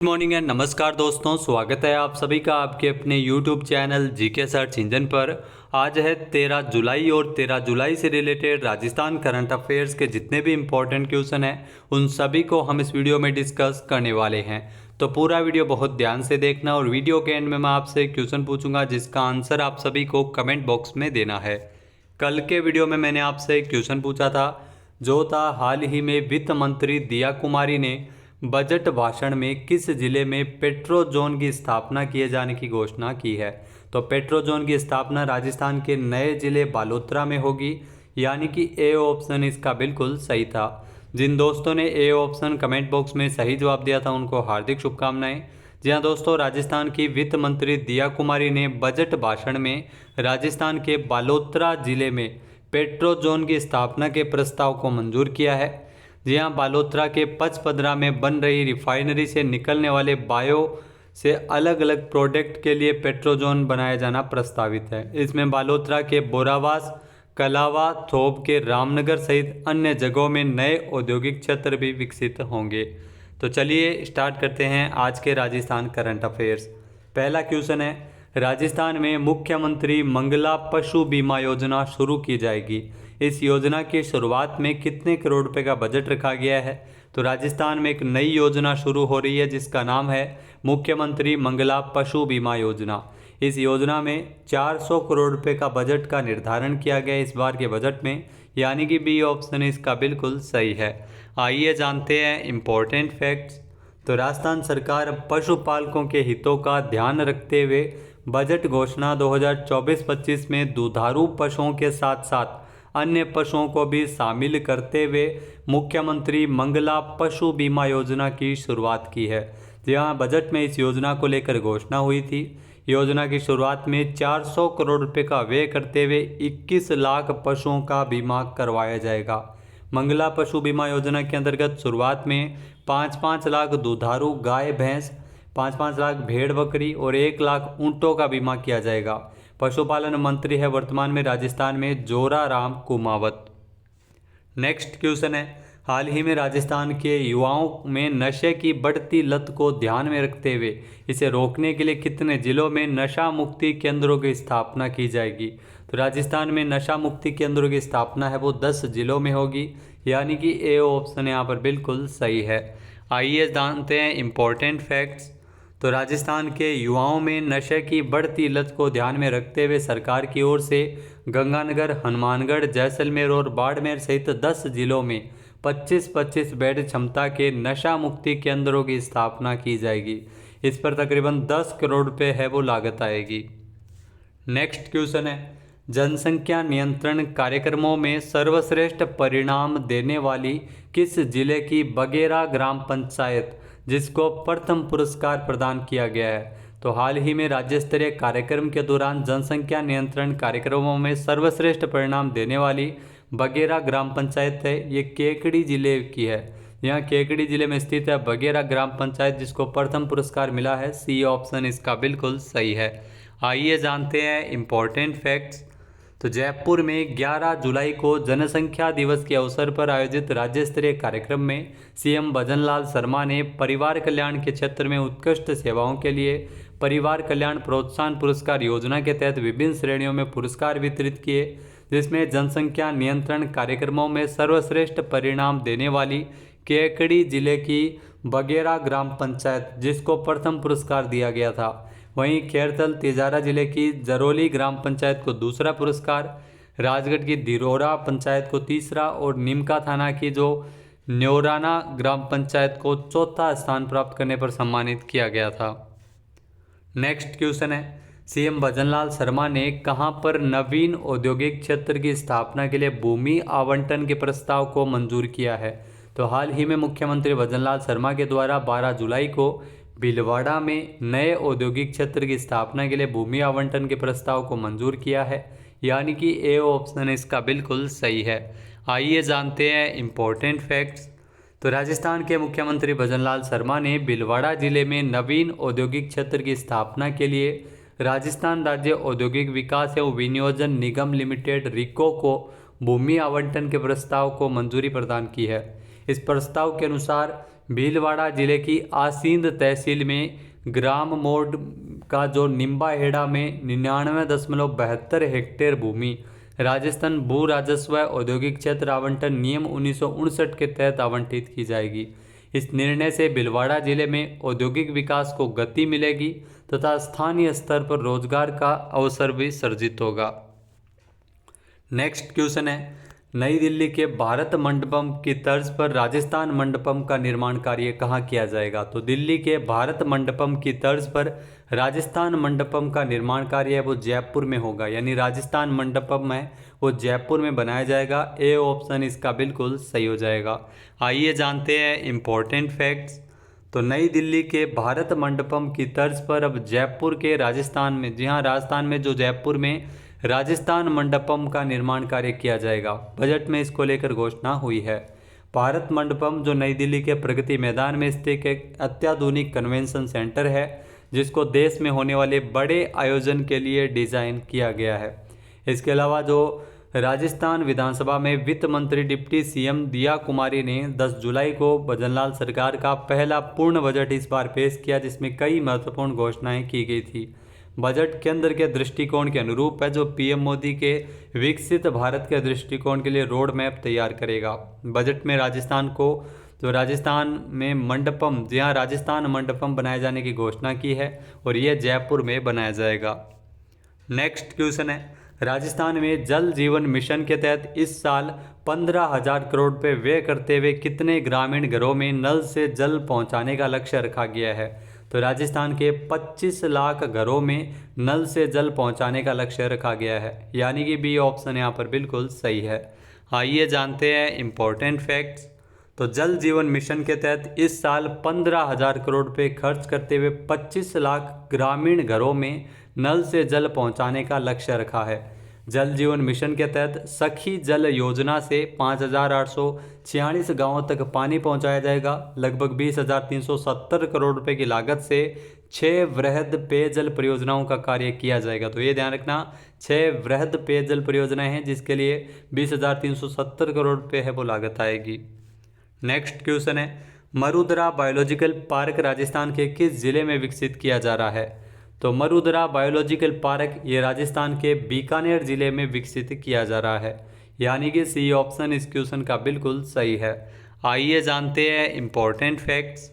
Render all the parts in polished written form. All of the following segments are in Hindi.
गुड मॉर्निंग एंड नमस्कार दोस्तों, स्वागत है आप सभी का आपके अपने YouTube channel GK search engine पर। आज है 13 जुलाई और 13 जुलाई से रिलेटेड राजस्थान करंट अफेयर्स के जितने भी इम्पोर्टेंट क्वेश्चन हैं उन सभी को हम इस वीडियो में डिस्कस करने वाले हैं। तो पूरा वीडियो बहुत ध्यान से देखना और वीडियो के एंड में मैं आपसे क्वेश्चन पूछूंगा जिसका आंसर आप सभी को कमेंट बॉक्स में देना है। कल के वीडियो में मैंने आपसे क्वेश्चन पूछा था जो था हाल ही में वित्त मंत्री दिया कुमारी ने बजट भाषण में किस जिले में पेट्रो जोन की स्थापना किए जाने की घोषणा की है। तो पेट्रो जोन की स्थापना राजस्थान के नए जिले बालोतरा में होगी, यानी कि ए ऑप्शन इसका बिल्कुल सही था। जिन दोस्तों ने ए ऑप्शन कमेंट बॉक्स में सही जवाब दिया था उनको हार्दिक शुभकामनाएं। जी हाँ दोस्तों, राजस्थान की वित्त मंत्री दिया कुमारी ने बजट भाषण में राजस्थान के बालोतरा जिले में पेट्रो जोन की स्थापना के प्रस्ताव को मंजूर किया है। जी हाँ, बालोतरा के पचपदरा में बन रही रिफाइनरी से निकलने वाले बायो से अलग अलग प्रोडक्ट के लिए पेट्रोजोन बनाया जाना प्रस्तावित है। इसमें बालोतरा के बोरावास, कलावा, थोप के रामनगर सहित अन्य जगहों में नए औद्योगिक क्षेत्र भी विकसित होंगे। तो चलिए स्टार्ट करते हैं आज के राजस्थान करंट अफेयर्स। पहला क्वेश्चन है, राजस्थान में मुख्यमंत्री मंगला पशु बीमा योजना शुरू की जाएगी। इस योजना की शुरुआत में कितने करोड़ रुपए का बजट रखा गया है। तो राजस्थान में एक नई योजना शुरू हो रही है जिसका नाम है मुख्यमंत्री मंगला पशु बीमा योजना। इस योजना में 400 करोड़ रुपए का बजट का निर्धारण किया गया इस बार के बजट में, यानी कि बी ऑप्शन इसका बिल्कुल सही है। आइए जानते हैं इम्पोर्टेंट फैक्ट्स। तो राजस्थान सरकार पशुपालकों के हितों का ध्यान रखते हुए बजट घोषणा 2024-25 में दुधारू पशुओं के साथ साथ अन्य पशुओं को भी शामिल करते हुए मुख्यमंत्री मंगला पशु बीमा योजना की शुरुआत की है। जहां बजट में इस योजना को लेकर घोषणा हुई थी। योजना की शुरुआत में 400 करोड़ रुपए का व्यय करते हुए 21 लाख पशुओं का बीमा करवाया जाएगा। मंगला पशु बीमा योजना के अंतर्गत शुरुआत में 5-5 लाख दुधारू गाय भैंस, 5-5 लाख भेड़ बकरी और 1 लाख ऊँटों का बीमा किया जाएगा। पशुपालन मंत्री है वर्तमान में राजस्थान में जोराराम कुमावत। नेक्स्ट क्वेश्चन है, हाल ही में राजस्थान के युवाओं में नशे की बढ़ती लत को ध्यान में रखते हुए इसे रोकने के लिए कितने जिलों में नशा मुक्ति केंद्रों की स्थापना की जाएगी। तो राजस्थान में नशा मुक्ति केंद्रों की स्थापना है वो 10 जिलों में होगी, यानी कि ए ऑप्शन यहाँ पर बिल्कुल सही है। आइए जानते हैं इम्पोर्टेंट फैक्ट्स। तो राजस्थान के युवाओं में नशे की बढ़ती लत को ध्यान में रखते हुए सरकार की ओर से गंगानगर, हनुमानगढ़, जैसलमेर और बाड़मेर सहित 10 जिलों में 25-25 बेड क्षमता के नशा मुक्ति केंद्रों की स्थापना की जाएगी। इस पर तकरीबन 10 करोड़ रुपए है वो लागत आएगी। नेक्स्ट क्वेश्चन है, जनसंख्या नियंत्रण कार्यक्रमों में सर्वश्रेष्ठ परिणाम देने वाली किस जिले की बगेरा ग्राम पंचायत जिसको प्रथम पुरस्कार प्रदान किया गया है। तो हाल ही में राज्य स्तरीय कार्यक्रम के दौरान जनसंख्या नियंत्रण कार्यक्रमों में सर्वश्रेष्ठ परिणाम देने वाली बगेरा ग्राम पंचायत है, ये केकड़ी जिले की है। यहाँ केकड़ी जिले में स्थित है बगेरा ग्राम पंचायत जिसको प्रथम पुरस्कार मिला है। सी ऑप्शन इसका बिल्कुल सही है। आइए जानते हैं इम्पोर्टेंट फैक्ट्स। तो जयपुर में 11 जुलाई को जनसंख्या दिवस के अवसर पर आयोजित राज्य स्तरीय कार्यक्रम में सीएम भजनलाल शर्मा ने परिवार कल्याण के क्षेत्र में उत्कृष्ट सेवाओं के लिए परिवार कल्याण प्रोत्साहन पुरस्कार योजना के तहत विभिन्न श्रेणियों में पुरस्कार वितरित किए, जिसमें जनसंख्या नियंत्रण कार्यक्रमों में सर्वश्रेष्ठ परिणाम देने वाली केकड़ी जिले की बगेरा ग्राम पंचायत जिसको प्रथम पुरस्कार दिया गया था। वहीं खेरथल तिजारा जिले की जरोली ग्राम पंचायत को दूसरा पुरस्कार, राजगढ़ की दिरोरा पंचायत को तीसरा और निमका थाना की जो न्योराना ग्राम पंचायत को चौथा स्थान प्राप्त करने पर सम्मानित किया गया था। नेक्स्ट क्वेश्चन है, सीएम भजनलाल शर्मा ने कहां पर नवीन औद्योगिक क्षेत्र की स्थापना के लिए भूमि आवंटन के प्रस्ताव को मंजूर किया है। तो हाल ही में मुख्यमंत्री भजनलाल शर्मा के द्वारा 12 जुलाई को भीलवाड़ा में नए औद्योगिक क्षेत्र की स्थापना के लिए भूमि आवंटन के प्रस्ताव को मंजूर किया है, यानी कि ए ऑप्शन इसका बिल्कुल सही है। आइए जानते हैं इम्पोर्टेंट फैक्ट्स। तो राजस्थान के मुख्यमंत्री भजनलाल शर्मा ने भीलवाड़ा जिले में नवीन औद्योगिक क्षेत्र की स्थापना के लिए राजस्थान राज्य औद्योगिक विकास एवं विनियोजन निगम लिमिटेड रिको को भूमि आवंटन के प्रस्ताव को मंजूरी प्रदान की है। इस प्रस्ताव के अनुसार भीलवाड़ा जिले की आसींद तहसील में ग्राम मोड का जो निम्बाहेड़ा में 99.72 हेक्टेयर भूमि राजस्थान भू राजस्व औद्योगिक क्षेत्र आवंटन नियम 1959 के तहत आवंटित की जाएगी। इस निर्णय से भीलवाड़ा जिले में औद्योगिक विकास को गति मिलेगी तथा स्थानीय स्तर पर रोजगार का अवसर भी सर्जित होगा। नेक्स्ट क्वेश्चन है, नई दिल्ली के भारत मंडपम की तर्ज पर राजस्थान मंडपम का निर्माण कार्य कहाँ किया जाएगा? तो दिल्ली के भारत मंडपम की तर्ज पर राजस्थान मंडपम का निर्माण कार्य है वो जयपुर में होगा, यानी राजस्थान मंडपम है वो जयपुर में बनाया जाएगा। ए ऑप्शन इसका बिल्कुल सही हो जाएगा। आइए जानते हैं इम्पोर्टेंट फैक्ट्स। तो नई दिल्ली के भारत मंडपम की तर्ज पर अब जयपुर के राजस्थान में, जी हाँ राजस्थान में जो जयपुर में राजस्थान मंडपम का निर्माण कार्य किया जाएगा। बजट में इसको लेकर घोषणा हुई है। भारत मंडपम जो नई दिल्ली के प्रगति मैदान में स्थित एक अत्याधुनिक कन्वेंशन सेंटर है जिसको देश में होने वाले बड़े आयोजन के लिए डिज़ाइन किया गया है। इसके अलावा जो राजस्थान विधानसभा में वित्त मंत्री डिप्टी सीएम दिया कुमारी ने 10 जुलाई को भजनलाल सरकार का पहला पूर्ण बजट इस बार पेश किया जिसमें कई महत्वपूर्ण घोषणाएं की गई थी। बजट केंद्र के दृष्टिकोण के अनुरूप है जो पीएम मोदी के विकसित भारत के दृष्टिकोण के लिए रोड मैप तैयार करेगा। बजट में राजस्थान में मंडपम, जी हाँ राजस्थान मंडपम बनाए जाने की घोषणा की है और यह जयपुर में बनाया जाएगा। नेक्स्ट क्वेश्चन है, राजस्थान में जल जीवन मिशन के तहत इस साल 15,000 करोड़ रुपये व्यय करते हुए कितने ग्रामीण घरों में नल से जल पहुंचाने का लक्ष्य रखा गया है? तो राजस्थान के 25 लाख घरों में नल से जल पहुंचाने का लक्ष्य रखा गया है, यानी कि बी ऑप्शन यहाँ पर बिल्कुल सही है। आइए जानते हैं इम्पोर्टेंट फैक्ट्स। तो जल जीवन मिशन के तहत इस साल 15,000 करोड़ रुपये खर्च करते हुए 25 लाख ग्रामीण घरों में नल से जल पहुंचाने का लक्ष्य रखा है। जल जीवन मिशन के तहत सखी जल योजना से 5,846 गांवों तक पानी पहुंचाया जाएगा। लगभग 20,370 करोड़ रुपए की लागत से 6 वृहद पेयजल परियोजनाओं का कार्य किया जाएगा। तो ये ध्यान रखना, 6 वृहद पेयजल परियोजनाएं हैं जिसके लिए 20,370 करोड़ रुपये है वो लागत आएगी। नेक्स्ट क्वेश्चन है, मरुधरा बायोलॉजिकल पार्क राजस्थान के किस जिले में विकसित किया जा रहा है? तो मरुधरा बायोलॉजिकल पार्क ये राजस्थान के बीकानेर जिले में विकसित किया जा रहा है, यानी कि सी ऑप्शन इस क्वेश्चन का बिल्कुल सही है। आइए जानते हैं इम्पोर्टेंट फैक्ट्स।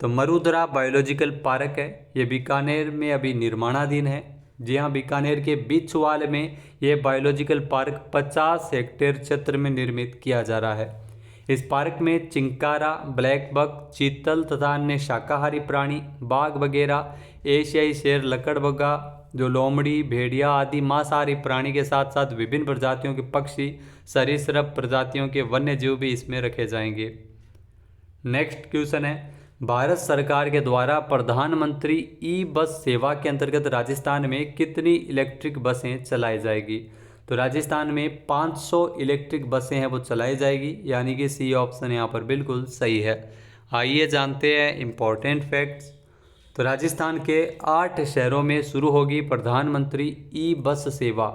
तो मरुधरा बायोलॉजिकल पार्क है ये बीकानेर में अभी निर्माणाधीन है। जी हाँ, बीकानेर के बिछवाल में ये बायोलॉजिकल पार्क 50 हेक्टेयर क्षेत्र में निर्मित किया जा रहा है। इस पार्क में चिंकारा, ब्लैक बक, चीतल तथा अन्य शाकाहारी प्राणी, बाघ वगैरह, एशियाई शेर, लकड़बग्गा, जो लोमड़ी, भेड़िया आदि मांसाहारी प्राणी के साथ साथ विभिन्न प्रजातियों के पक्षी, सरीसृप प्रजातियों के वन्य जीव भी इसमें रखे जाएंगे। नेक्स्ट क्वेश्चन है, भारत सरकार के द्वारा प्रधानमंत्री ई बस सेवा के अंतर्गत राजस्थान में कितनी इलेक्ट्रिक बसें चलाई जाएगी? तो राजस्थान में 500 इलेक्ट्रिक बसें हैं वो चलाई जाएगी, यानी कि सी ऑप्शन यहाँ पर बिल्कुल सही है। आइए जानते हैं इम्पोर्टेंट फैक्ट्स। तो राजस्थान के 8 शहरों में शुरू होगी प्रधानमंत्री ई बस सेवा,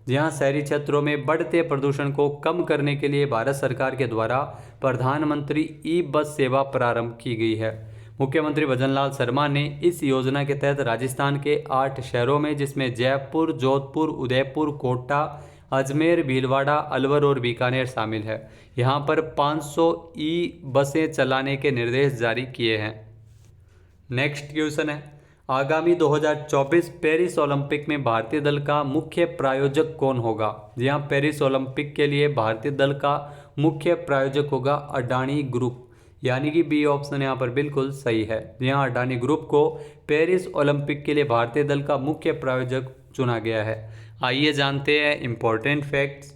जहाँ शहरी क्षेत्रों में बढ़ते प्रदूषण को कम करने के लिए भारत सरकार के द्वारा प्रधानमंत्री ई बस सेवा प्रारंभ की गई है। मुख्यमंत्री भजनलाल शर्मा ने इस योजना के तहत राजस्थान के 8 शहरों में, जिसमें जयपुर, जोधपुर, उदयपुर, कोटा, अजमेर, भीलवाड़ा, अलवर और बीकानेर शामिल है, यहाँ पर 500 ई बसें चलाने के निर्देश जारी किए हैं। नेक्स्ट क्वेश्चन है, आगामी 2024 पेरिस ओलंपिक में भारतीय दल का मुख्य प्रायोजक कौन होगा? जी हाँ, पेरिस ओलंपिक के लिए भारतीय दल का मुख्य प्रायोजक होगा अडानी ग्रुप, यानी कि बी ऑप्शन यहाँ पर बिल्कुल सही है। जी हाँ, अडानी ग्रुप को पेरिस ओलंपिक के लिए भारतीय दल का मुख्य प्रायोजक चुना गया है। आइए जानते हैं इम्पोर्टेंट फैक्ट्स।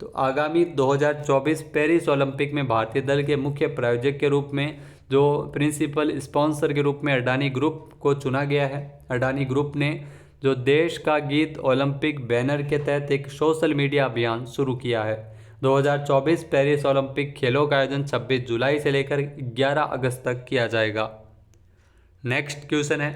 तो आगामी 2024 पेरिस ओलंपिक में भारतीय दल के मुख्य प्रायोजक के रूप में, जो प्रिंसिपल स्पॉन्सर के रूप में अडानी ग्रुप को चुना गया है। अडानी ग्रुप ने जो देश का गीत ओलंपिक बैनर के तहत एक सोशल मीडिया अभियान शुरू किया है। 2024 पेरिस ओलंपिक खेलों का आयोजन 26 जुलाई से लेकर 11 अगस्त तक किया जाएगा। नेक्स्ट क्वेश्चन है,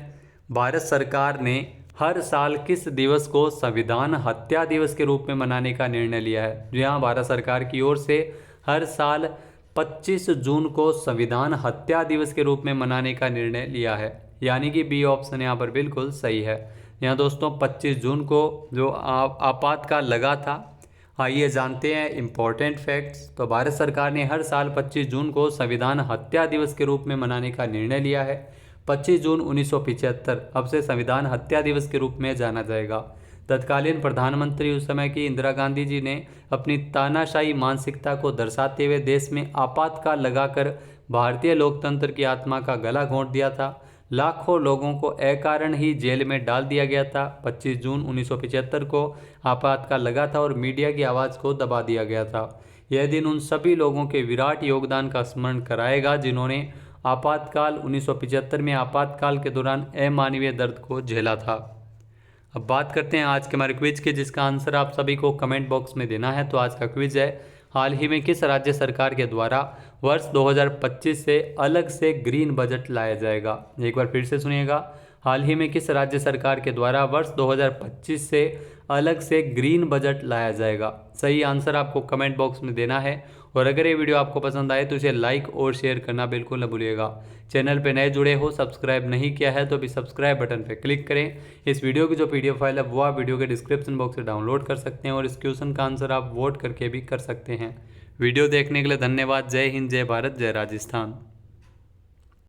भारत सरकार ने हर साल किस दिवस को संविधान हत्या दिवस के रूप में मनाने का निर्णय लिया है? जी हाँ, भारत सरकार की ओर से हर साल 25 जून को संविधान हत्या दिवस के रूप में मनाने का निर्णय लिया है। यानी कि बी ऑप्शन यहाँ पर बिल्कुल सही है। यहाँ दोस्तों 25 जून को जो आपातकाल लगा था। आइए जानते हैं इम्पोर्टेंट फैक्ट्स। तो भारत सरकार ने हर साल 25 जून को संविधान हत्या दिवस के रूप में मनाने का निर्णय लिया है। 25 जून 1975 अब से संविधान हत्या दिवस के रूप में जाना जाएगा। तत्कालीन प्रधानमंत्री उस समय की इंदिरा गांधी जी ने अपनी तानाशाही मानसिकता को दर्शाते हुए देश में आपातकाल लगाकर भारतीय लोकतंत्र की आत्मा का गला घोंट दिया था। लाखों लोगों को अकारण ही जेल में डाल दिया गया था। 25 जून 1975 को आपातकाल लगा था और मीडिया की आवाज़ को दबा दिया गया था। यह दिन उन सभी लोगों के विराट योगदान का स्मरण कराएगा जिन्होंने आपातकाल 1975 में आपातकाल के दौरान अमानवीय दर्द को झेला था। अब बात करते हैं आज के हमारे क्विज के, जिसका आंसर आप सभी को कमेंट बॉक्स में देना है। तो आज का क्विज है, हाल ही में किस राज्य सरकार के द्वारा वर्ष 2025 से अलग से ग्रीन बजट लाया जाएगा। एक बार फिर से सुनिएगा, हाल ही में किस राज्य सरकार के द्वारा वर्ष 2025 से अलग से ग्रीन बजट लाया जाएगा। सही आंसर आपको कमेंट बॉक्स में देना है। और अगर ये वीडियो आपको पसंद आए तो इसे लाइक और शेयर करना बिल्कुल न भूलिएगा। चैनल पे नए जुड़े हो, सब्सक्राइब नहीं किया है तो अभी सब्सक्राइब बटन पे क्लिक करें। इस वीडियो की जो PDF फाइल है वो आप वीडियो के डिस्क्रिप्शन बॉक्स से डाउनलोड कर सकते हैं और इस क्वेश्चन का आंसर आप वोट करके भी कर सकते हैं। वीडियो देखने के लिए धन्यवाद। जय हिंद, जय भारत, जय राजस्थान।